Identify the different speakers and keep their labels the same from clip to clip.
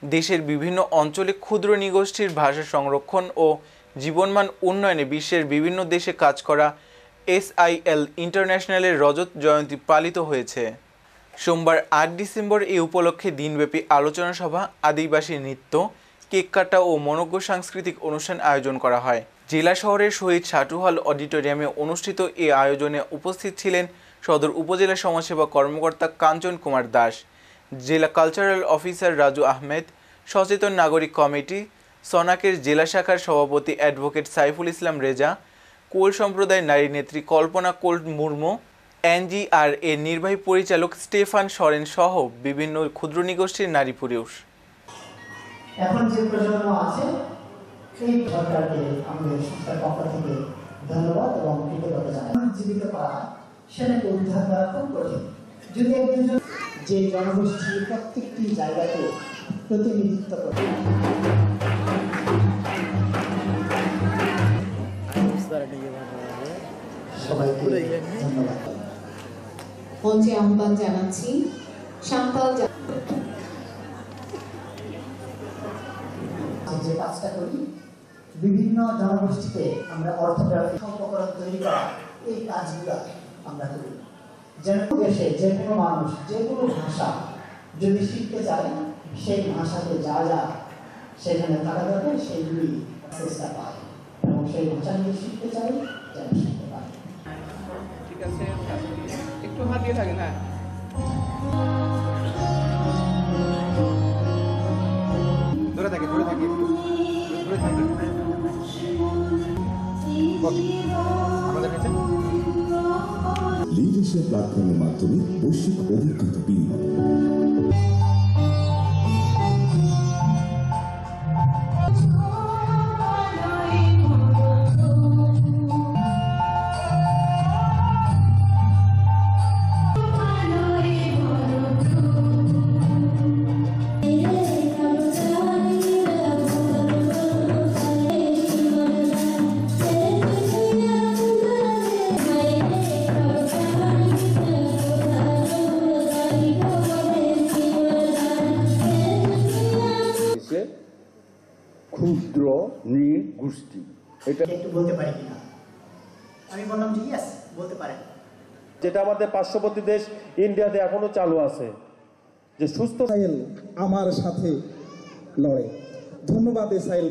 Speaker 1: দেশের বিভিন্ন অঞ্চলে ক্ষুদ্র নৃগোষ্ঠীর ভাষা সংরক্ষণ ও জীবনমান উন্নয়নে বিশ্বের বিভিন্ন দেশে কাজ করা SIL ইন্টারন্যাশনালের রজত জয়ন্তী পালিত হয়েছে। সোমবার 8 ডিসেম্বর এই উপলক্ষে দিনব্যাপী আলোচনা সভা, আদিবাসী নৃত্য, কেক কাটা ও মনোজ্ঞ সাংস্কৃতিক অনুষ্ঠান আয়োজন করা হয়। জেলা শহরের শহীদ সাটুহাল অডিটোরিয়ামে অনুষ্ঠিত এই আয়োজনে উপস্থিত ছিলেন সদর উপজেলা সমাজসেবা কর্মকর্তা কাঞ্চন কুমার দাস, জেলা কালচারাল অফিসার রাজু আহমেদ, সচেতন নাগরিক কমিটি সনাকের জেলা শাখার সভাপতি অ্যাডভোকেট সাইফুল ইসলাম রেজা, কোল সম্প্রদায়ের নারী নেত্রী কল্পনা কোল মুর্মু, NGR এর নির্বাহী পরিচালক স্টেফান সরেন সহ বিভিন্ন ক্ষুদ্র নৃগোষ্ঠীর নারী পুরুষ।
Speaker 2: এখন যে প্রজন্ম আছে সেই সরকারকে আমাদের সংস্থার পক্ষ থেকে ধন্যবাদ এবং কৃতজ্ঞতা জানাই। জীবিত করা সেটাকে উদ্ধার করা খুব কঠিন। যদি একজন যে জনগোষ্ঠীর প্রত্যেকটি জায়গাতে প্রতিনিধিত্ব করে। সবাইকে ধন্যবাদ।
Speaker 3: মঞ্চে আহ্বান জানাচ্ছি সাঁওতাল
Speaker 2: যে কাজটা করি বিভিন্ন জনগোষ্ঠীতে আমরা অর্থনৈতিক সম্পর্ক তৈরি করা এই কাজগুলো আমরা করি। যেন দেশে যে কোনো মানুষ যে কোনো ভাষা যদি শিখতে চায় সেই ভাষাতে যা যা সেখানে থাকা যাবে সেইগুলি চেষ্টা পায় এবং সেই ভাষা যদি শিখতে চাই যেন শিখতে পারে।
Speaker 4: ঠিক আছে, একটু হাত দিয়ে থাকেন। হ্যাঁ, ধরে থাকে আমাদের কাছে
Speaker 5: লিডারশিপ প্ল্যাটফর্মের মাধ্যমে বৈশ্বিক অভিজ্ঞতা বিনিময়।
Speaker 6: ক্ষুদ্র নৃগোষ্ঠী এটা
Speaker 2: একটু বলতে পারি কিনা? আমি বললাম যে ইয়েস বলতে পারেন।
Speaker 6: যেটা আমাদের পার্শ্ববর্তী দেশ ইন্ডিয়াতে এখনো চালু আছে, যে সুস্থ
Speaker 7: সাইল আমার সাথে লড়ে। ধন্যবাদ সাইল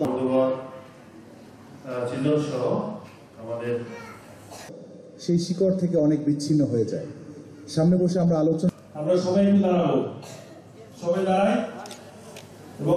Speaker 8: আমাদের
Speaker 7: সেই শিকড় থেকে অনেক বিচ্ছিন্ন হয়ে যায়। সামনে বসে আমরা আলোচনা,
Speaker 8: আমরা সবাই দাঁড়াবো, সবাই দাঁড়াই এবং